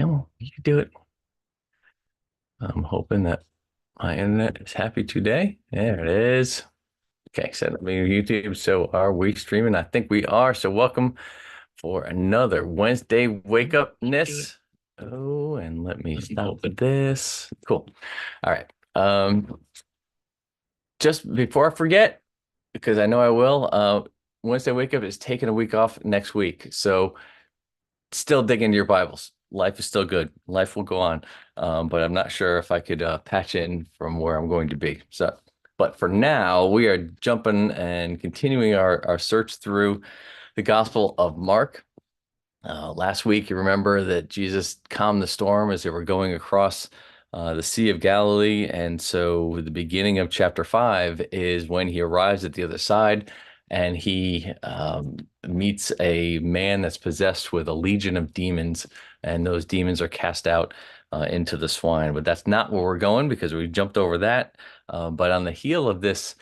Come on, you can do it. I'm hoping that my internet is happy today. There it is. Okay, so let me YouTube. So are we streaming? I think we are. So welcome for another Wednesday wake up Do it. ness. Oh, and let me stop this. Cool. All right. Just before I forget, because I know I will, Wednesday wake up is taking a week off next week. So still dig into your Bibles. Life is still good. Life will go on. But I'm not sure if I could patch in from where I'm going to be. So, but for now, we are jumping and continuing our search through the Gospel of Mark. Last week, you remember that Jesus calmed the storm as they were going across the Sea of Galilee. And so the beginning of chapter 5 is when he arrives at the other side and he meets a man that's possessed with a legion of demons. And those demons are cast out into the swine. But that's not where we're going because we jumped over that. But on the heel of this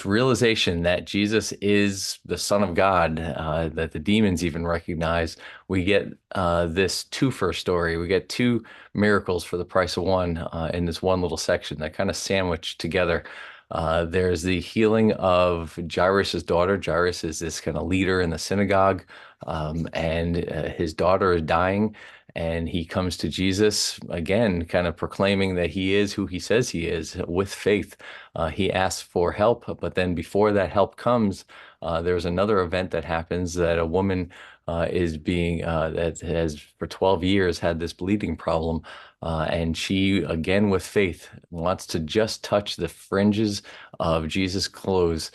realization that Jesus is the Son of God, that the demons even recognize, we get this twofer story. We get two miracles for the price of one in this one little section that kind of sandwiched together. There's the healing of Jairus's daughter. Jairus is this kind of leader in the synagogue, and his daughter is dying. And he comes to Jesus again, kind of proclaiming that he is who he says he is with faith. He asks for help, but then before that help comes, there's another event that happens that a woman is being that has for 12 years had this bleeding problem, and she again with faith wants to just touch the fringes of Jesus' clothes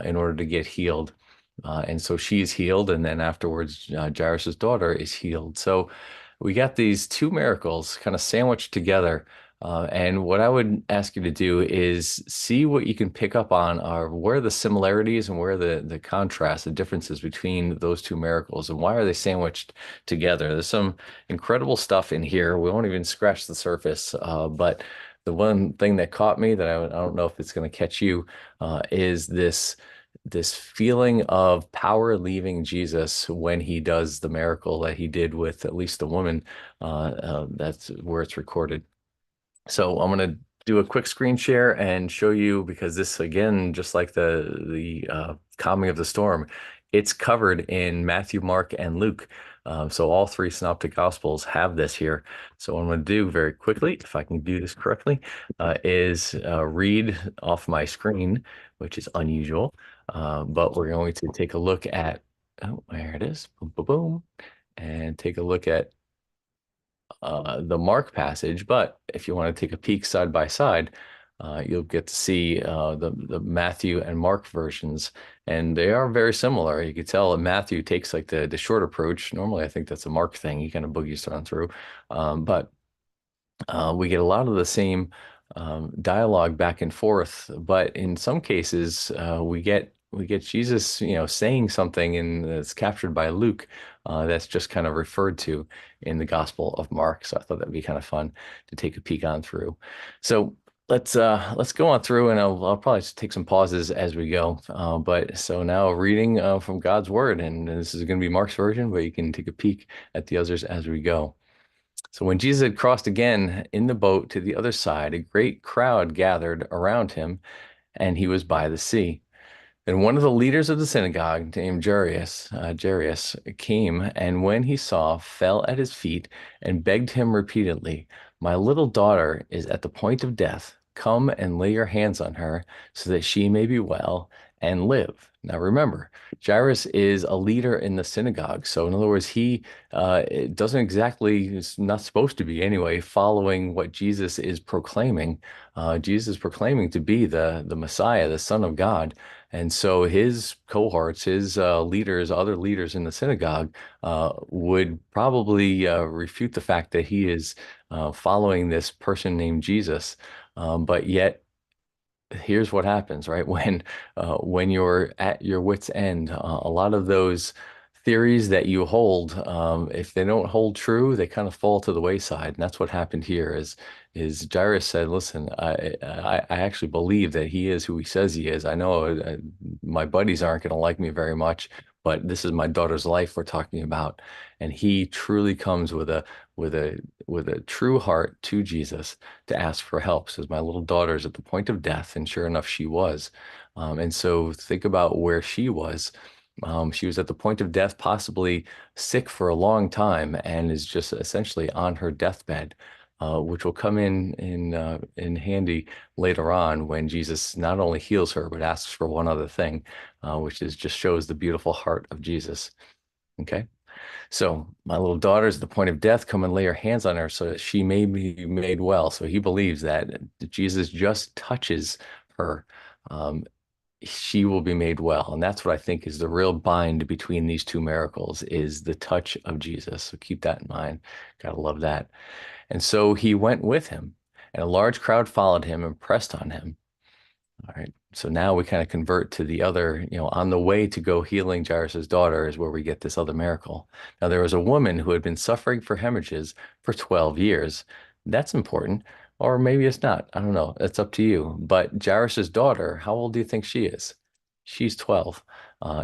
in order to get healed. And so she's healed, and then afterwards, Jairus' daughter is healed. So we got these two miracles kind of sandwiched together. And what I would ask you to do is see what you can pick up on are where are the similarities and where are the contrasts, the differences between those two miracles, and why are they sandwiched together? There's some incredible stuff in here. We won't even scratch the surface, but the one thing that caught me that I don't know if it's going to catch you is this feeling of power leaving Jesus when he does the miracle that he did with at least the woman. That's where it's recorded. So I'm going to do a quick screen share and show you because this again, just like the calming of the storm, it's covered in Matthew, Mark, and Luke. So all three synoptic gospels have this here. So what I'm going to do very quickly, if I can do this correctly, is read off my screen, which is unusual. But we're going to take a look at, oh, there it is, boom, boom, boom, and take a look at the Mark passage, but if you want to take a peek side by side, you'll get to see the Matthew and Mark versions, and they are very similar. You could tell that Matthew takes like the short approach. Normally, I think that's a Mark thing. He kind of boogies on through, but we get a lot of the same dialogue back and forth. But in some cases, we get Jesus, saying something, and it's captured by Luke. That's just kind of referred to in the Gospel of Mark. So I thought that'd be kind of fun to take a peek on through. So let's go on through, and I'll probably just take some pauses as we go. But so now reading from God's Word, and this is going to be Mark's version, but you can take a peek at the others as we go. So when Jesus had crossed again in the boat to the other side, a great crowd gathered around him, and he was by the sea. Then one of the leaders of the synagogue, named Jairus, came, and when he saw, fell at his feet and begged him repeatedly, "My little daughter is at the point of death. Come and lay your hands on her, so that she may be well and live." Now remember, Jairus is a leader in the synagogue. So in other words, he it doesn't exactly, is not supposed to be anyway, following what Jesus is proclaiming. Jesus is proclaiming to be the Messiah, the Son of God. And so his cohorts, his leaders, other leaders in the synagogue would probably refute the fact that he is following this person named Jesus. But yet, here's what happens, right? When you're at your wit's end, a lot of those theories that you hold, if they don't hold true, they kind of fall to the wayside. And that's what happened here is Jairus said, listen, I actually believe that he is who he says he is. I know my buddies aren't going to like me very much, but this is my daughter's life we're talking about. And he truly comes with a true heart to Jesus to ask for help. Says my little daughter's at the point of death, and sure enough, she was. And so think about where she was. She was at the point of death, possibly sick for a long time, and is just essentially on her deathbed, which will come in handy later on when Jesus not only heals her but asks for one other thing, which is just shows the beautiful heart of Jesus. Okay, so my little daughter is at the point of death. Come and lay your hands on her so that she may be made well. So he believes that Jesus just touches her. Um, she will be made well. And that's what I think is the real bind between these two miracles is the touch of Jesus. So keep that in mind. Gotta love that. And so he went with him, and a large crowd followed him and pressed on him. All right. So now we kind of convert to the other, on the way to go healing Jairus's daughter is where we get this other miracle. Now, there was a woman who had been suffering for hemorrhages for 12 years. That's important. Or maybe it's not. I don't know. It's up to you. But Jairus's daughter, how old do you think she is? She's 12.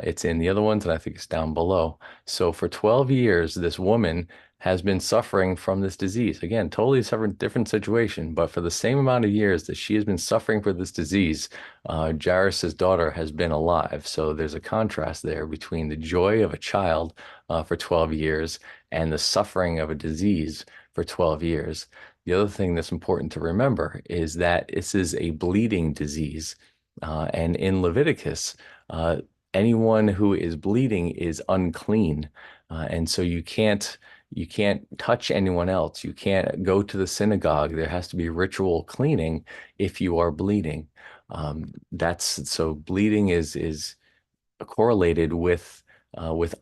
It's in the other ones, and I think it's down below. So for 12 years, this woman has been suffering from this disease. Again, totally different situation, but for the same amount of years that she has been suffering for this disease, Jairus's daughter has been alive. So there's a contrast there between the joy of a child for 12 years and the suffering of a disease for 12 years. The other thing that's important to remember is that this is a bleeding disease. And in Leviticus, anyone who is bleeding is unclean. And so you can't touch anyone else. You can't go to the synagogue. There has to be ritual cleaning if you are bleeding. That's so bleeding is correlated with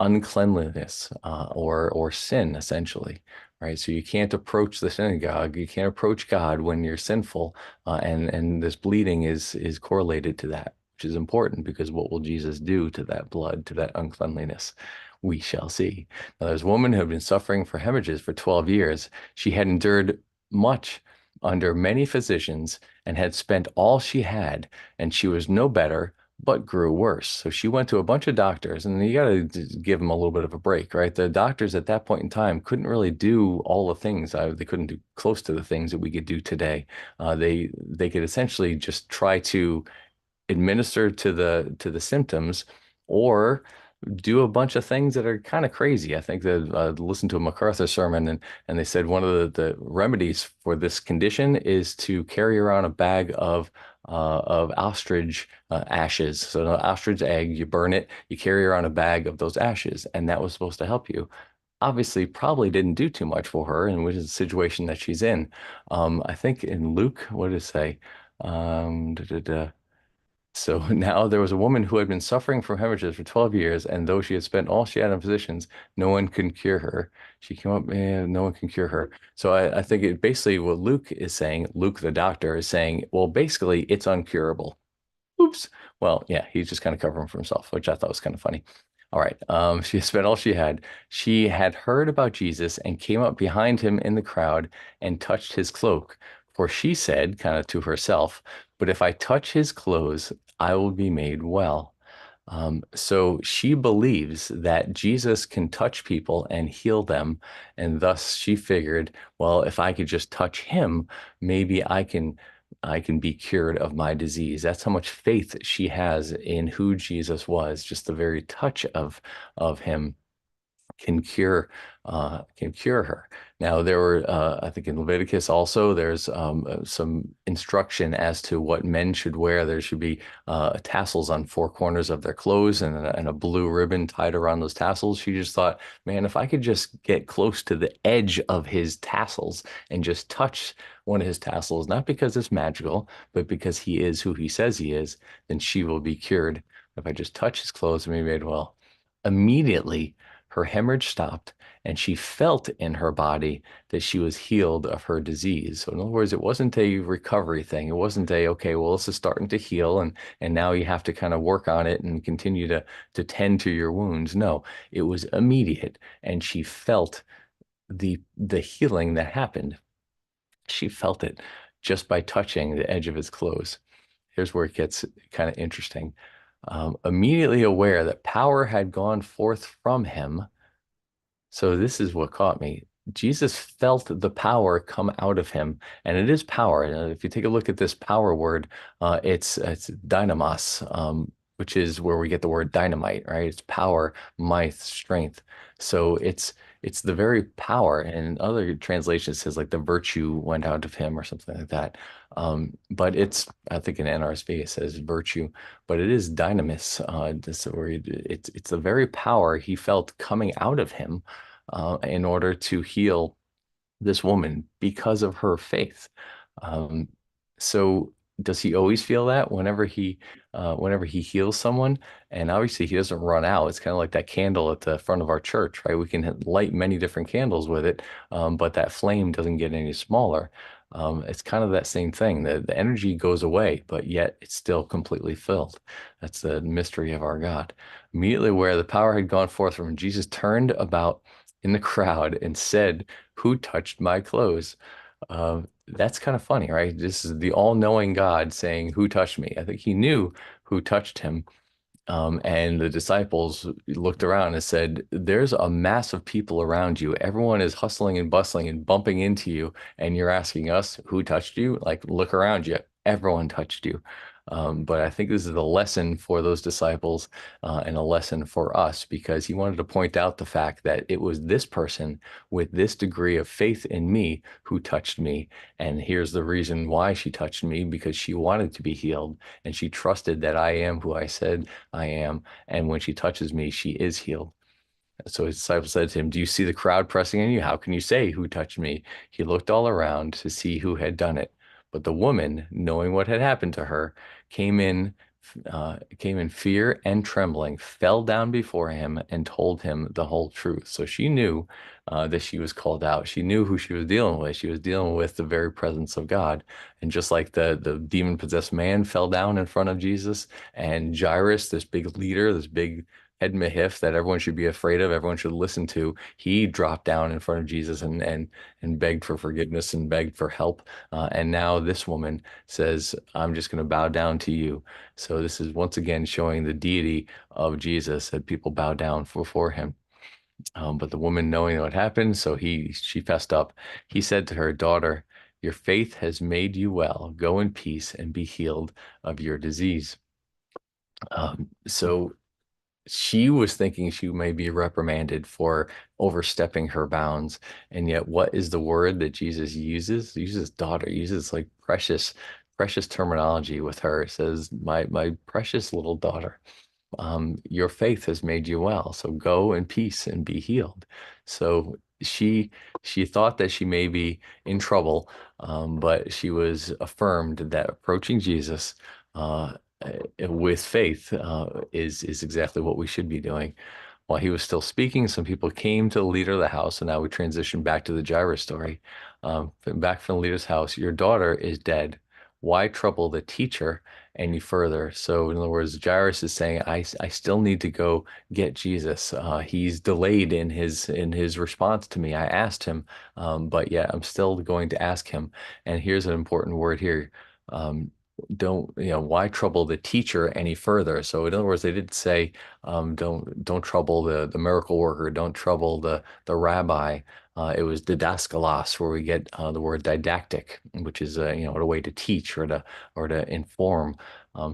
uncleanliness or sin, essentially, right? So you can't approach the synagogue, you can't approach God when you're sinful, and this bleeding is correlated to that, which is important because what will Jesus do to that blood, to that uncleanliness? We shall see. Now, there's a woman who had been suffering for hemorrhages for 12 years. She had endured much under many physicians and had spent all she had, and she was no better but grew worse. So she went to a bunch of doctors, and you got to give them a little bit of a break, right? The doctors at that point in time couldn't really do all the things. They couldn't do close to the things that we could do today. They could essentially just try to administer to the symptoms or do a bunch of things that are kind of crazy. I think that listened to a MacArthur sermon, and they said one of the remedies for this condition is to carry around a bag of ostrich ashes. So an ostrich egg, you burn it, you carry around a bag of those ashes, and that was supposed to help you. Obviously, probably didn't do too much for her, and which is the situation that she's in. I think in Luke, what did it say? Da, da, da. So now there was a woman who had been suffering from hemorrhages for 12 years, and though she had spent all she had on physicians, no one can cure her. She came up, and no one can cure her. So I think it basically what Luke is saying, Luke the doctor is saying, well, basically it's uncurable. Oops. Well, yeah, he's just kind of covering for himself, which I thought was kind of funny. All right. She spent all she had. She had heard about Jesus and came up behind him in the crowd and touched his cloak. For she said, kind of to herself, but if I touch his clothes, I will be made well. So she believes that Jesus can touch people and heal them. And thus she figured, well, if I could just touch him, maybe I can be cured of my disease. That's how much faith she has in who Jesus was. Just the very touch of him can cure her. Now there were I think in Leviticus also there's some instruction as to what men should wear. There should be tassels on four corners of their clothes and a blue ribbon tied around those tassels. She just thought, man, if I could just get close to the edge of his tassels and just touch one of his tassels, not because it's magical, but because he is who he says he is, then she will be cured. If I just touch his clothes and be made well. Immediately her hemorrhage stopped, and she felt in her body that she was healed of her disease. So in other words, it wasn't a recovery thing. It wasn't okay, well, this is starting to heal, and now you have to kind of work on it and continue to tend to your wounds. No, it was immediate, and she felt the healing that happened. She felt it just by touching the edge of his clothes. Here's where it gets kind of interesting. Immediately aware that power had gone forth from him. So this is what caught me. Jesus felt the power come out of him, and it is power. If you take a look at this power word, it's dynamos, which is where we get the word dynamite, right? It's power, might, strength. So it's the very power. And other translations says like the virtue went out of him or something like that. But it's I think in NRSV it says virtue, but it is dynamis. This where it's the very power he felt coming out of him in order to heal this woman because of her faith. Um, so does he always feel that whenever he heals someone? And obviously he doesn't run out. It's kind of like that candle at the front of our church, right? We can light many different candles with it, but that flame doesn't get any smaller. It's kind of that same thing. The energy goes away, but yet it's still completely filled. That's the mystery of our God. Immediately where the power had gone forth from him, Jesus turned about in the crowd and said, "Who touched my clothes?" That's kind of funny, right? This is the all-knowing God saying, "Who touched me?" I think he knew who touched him. And the disciples looked around and said, "There's a mass of people around you. Everyone is hustling and bustling and bumping into you, and you're asking us who touched you? Like, look around you. Everyone touched you." But I think this is a lesson for those disciples and a lesson for us because he wanted to point out the fact that it was this person with this degree of faith in me who touched me. And here's the reason why she touched me because she wanted to be healed and she trusted that I am who I said I am. And when she touches me, she is healed. So his disciples said to him, "Do you see the crowd pressing on you? How can you say, 'Who touched me?'" He looked all around to see who had done it. But the woman, knowing what had happened to her, came in, came in fear and trembling, fell down before him, and told him the whole truth. So she knew that she was called out. She knew who she was dealing with. She was dealing with the very presence of God. And just like the demon-possessed man fell down in front of Jesus, and Jairus, this big leader, this big head Mahif that everyone should be afraid of, everyone should listen to. He dropped down in front of Jesus and begged for forgiveness and begged for help. And now this woman says, "I'm just going to bow down to you." So this is once again showing the deity of Jesus that people bow down before him. But the woman knowing what happened, so she fessed up. He said to her, "Daughter, your faith has made you well. Go in peace and be healed of your disease." So she was thinking she may be reprimanded for overstepping her bounds. And yet, what is the word that Jesus uses? He uses daughter, he uses like precious terminology with her. It says, my precious little daughter, your faith has made you well. So go in peace and be healed. So she thought that she may be in trouble, but she was affirmed that approaching Jesus with faith is exactly what we should be doing. While he was still speaking, some people came to the leader of the house, and now we transition back to the Jairus story. Back from the leader's house, your daughter is dead. Why trouble the teacher any further? So, in other words, Jairus is saying, I still need to go get Jesus. He's delayed in his response to me. I asked him, but yet I'm still going to ask him. And here's an important word here. Um, don't why trouble the teacher any further? So in other words, they didn't say don't trouble the miracle worker, don't trouble the rabbi. It was didaskalos, where we get the word didactic, which is a way to teach or to inform.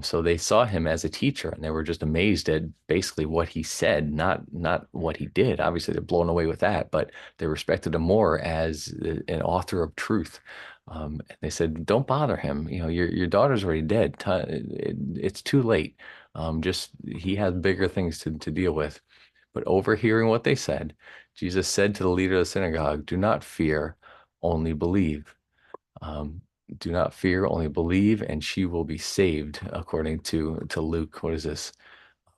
So they saw him as a teacher, and they were just amazed at basically what he said, not what he did. Obviously, they're blown away with that, but they respected him more as an author of truth. And they said, "Don't bother him. Your daughter's already dead. It's too late. Just he has bigger things to deal with." But overhearing what they said, Jesus said to the leader of the synagogue, "Do not fear, only believe." Um, do not fear, only believe, and she will be saved, according to Luke. What is this?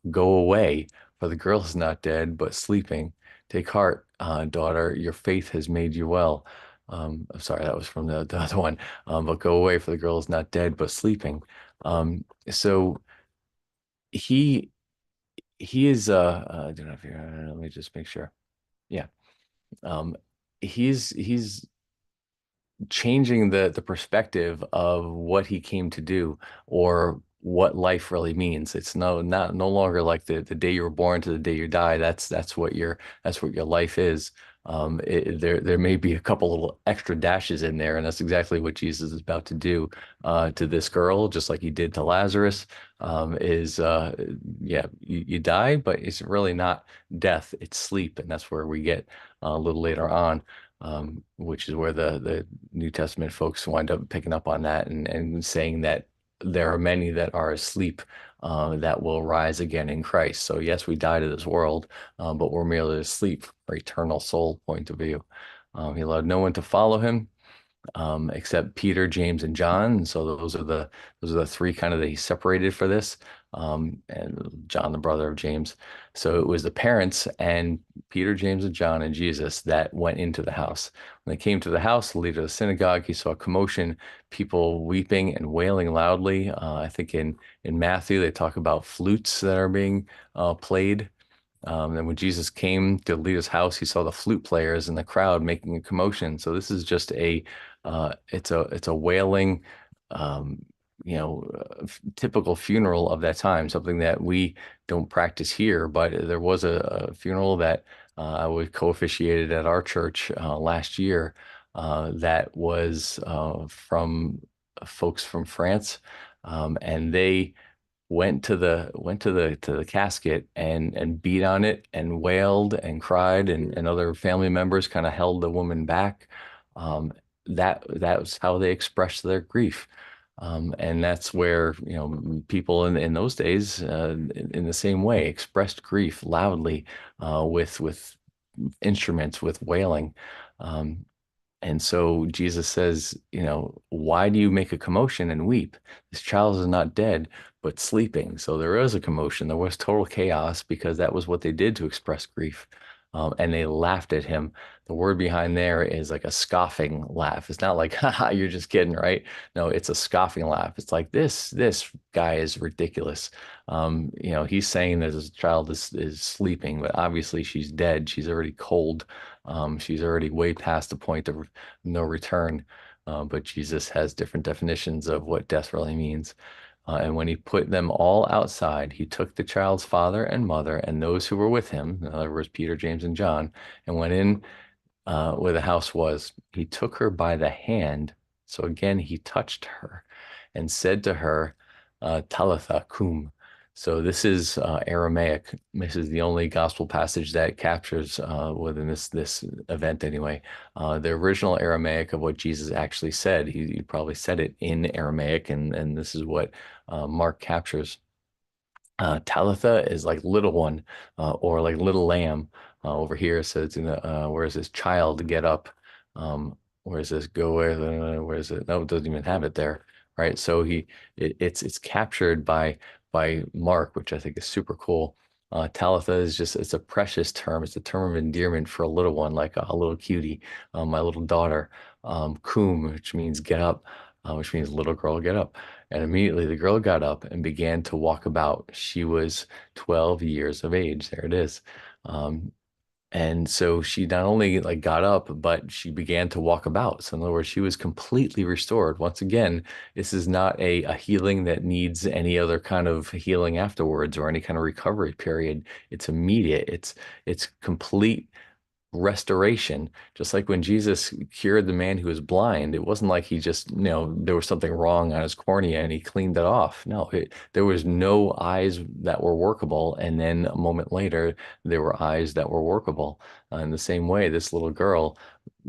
"Go away, for the girl is not dead, but sleeping. Take heart, daughter, your faith has made you well." I'm sorry, that was from the other one. But go away, for the girl is not dead, but sleeping. So he he is do not fear. Let me just make sure. Yeah. Um, he's changing the perspective of what he came to do, or what life really means. It's no longer like the day you were born to the day you die. That's what your life is. There may be a couple little extra dashes in there, and that's exactly what Jesus is about to do to this girl, just like he did to Lazarus. Is Yeah, you die, but it's really not death; it's sleep, and that's where we get a little later on, which is where the New Testament folks wind up picking up on that and saying that there are many that are asleep that will rise again in Christ. So yes, we die to this world, but we're merely asleep from our eternal soul point of view. He allowed no one to follow him except Peter, James, and John. And so those are the three kind of that he separated for this, and John, the brother of James. So it was the parents and Peter, James, and John and Jesus that went into the house. When they came to the house, the leader of the synagogue, he saw a commotion, people weeping and wailing loudly. I think in Matthew they talk about flutes that are being played. And when Jesus came to lead his house, he saw the flute players in the crowd making a commotion. So this is just it's a wailing, um, typical funeral of that time, something that we don't practice here. But there was a funeral that I was co-officiated at our church last year that was from folks from France, and they went to the casket and beat on it and wailed and cried, and other family members kind of held the woman back. That was how they expressed their grief. And that's where, people in those days, in the same way, expressed grief loudly, with instruments, with wailing. Um, and so Jesus says, why do you make a commotion and weep? This child is not dead, but sleeping. So there was a commotion. There was total chaos because that was what they did to express grief. And they laughed at him. The word behind there is like a scoffing laugh. It's not like, haha, you're just kidding, right? No, it's a scoffing laugh. It's like this guy is ridiculous. He's saying that his child is sleeping, but obviously she's dead. She's already cold. She's already way past the point of no return. But Jesus has different definitions of what death really means. And when he put them all outside, he took the child's father and mother and those who were with him, in other words, Peter, James, and John, and went in where the house was. He took her by the hand. So again, he touched her and said to her, Talitha cum. So this is Aramaic. This is the only gospel passage that captures within this event anyway. The original Aramaic of what Jesus actually said. He probably said it in Aramaic, and this is what Mark captures. Talitha is like little one, or like little lamb. Over here, so it's in the where's this child get up? Where's this go? Where is it? No, it doesn't even have it there, right? So it's captured by Mark, which I think is super cool. Talitha is just it's a precious term. It's a term of endearment for a little one, like a little cutie, my little daughter. Kum, which means get up, which means little girl get up. And immediately the girl got up and began to walk about. She was 12 years of age. There it is. Um, and so she not only like got up, but she began to walk about. So in other words, she was completely restored. Once again, this is not a healing that needs any other kind of healing afterwards or any kind of recovery period. It's immediate. It's complete restoration. Just like when Jesus cured the man who was blind, it wasn't like he just, there was something wrong on his cornea and he cleaned it off. No, there was no eyes that were workable. And then a moment later, there were eyes that were workable. In the same way, this little girl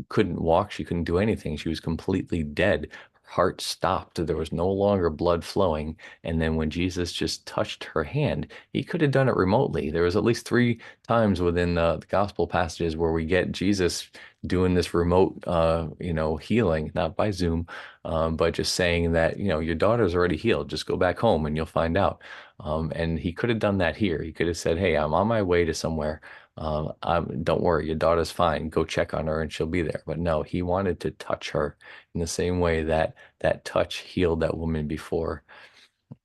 couldn't walk. She couldn't do anything. She was completely dead. Her heart stopped. There was no longer blood flowing. And then when Jesus just touched her hand, he could have done it remotely. There was at least three times within the gospel passages where we get Jesus doing this remote, healing, not by Zoom, but just saying that, your daughter's already healed. Just go back home and you'll find out. And he could have done that here. He could have said, hey, I'm on my way to somewhere. Don't worry, your daughter's fine. Go check on her and she'll be there. But no, he wanted to touch her in the same way that that touch healed that woman before.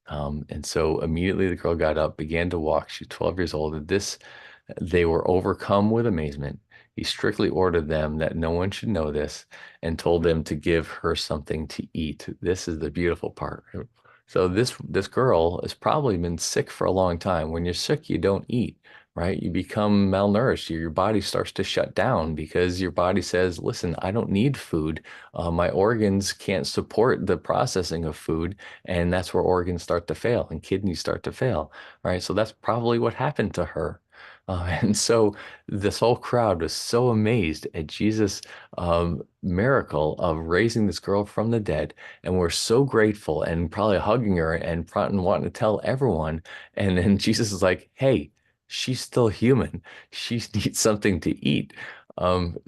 And so immediately the girl got up, began to walk. She's 12 years old. They were overcome with amazement. He strictly ordered them that no one should know this and told them to give her something to eat. This is the beautiful part. So this girl has probably been sick for a long time. When you're sick, you don't eat, right? You become malnourished. Your body starts to shut down because your body says, listen, I don't need food. My organs can't support the processing of food. And that's where organs start to fail and kidneys start to fail, right? So that's probably what happened to her. And so this whole crowd was so amazed at Jesus' miracle of raising this girl from the dead. And we're so grateful and probably hugging her and wanting to tell everyone. And then Jesus is like, hey, she's still human. She needs something to eat.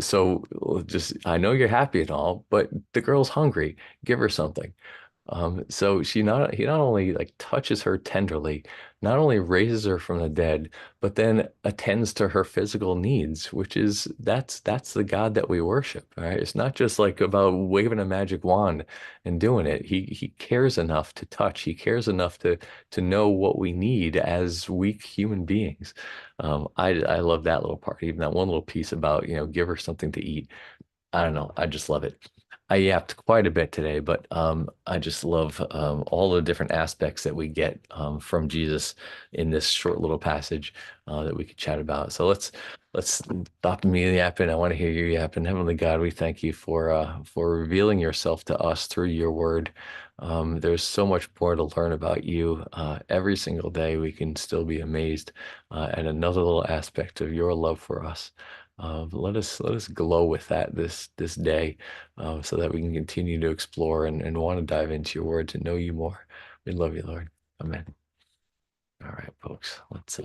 So just, I know you're happy and all, but the girl's hungry. Give her something. So he not only like touches her tenderly, not only raises her from the dead, but then attends to her physical needs, which is that's the God that we worship, right? It's not just like about waving a magic wand and doing it. He cares enough to touch. He cares enough to know what we need as weak human beings. I love that little part, even that one little piece about, give her something to eat. I don't know. I just love it. I yapped quite a bit today, but I just love all the different aspects that we get from Jesus in this short little passage that we could chat about. So let's stop me yapping. I want to hear you yapping. Heavenly God, we thank you for revealing yourself to us through your word. There's so much more to learn about you. Every single day, we can still be amazed at another little aspect of your love for us. Let us glow with that this day, so that we can continue to explore and want to dive into your word to know you more. We love you, Lord. Amen. All right, folks. Let's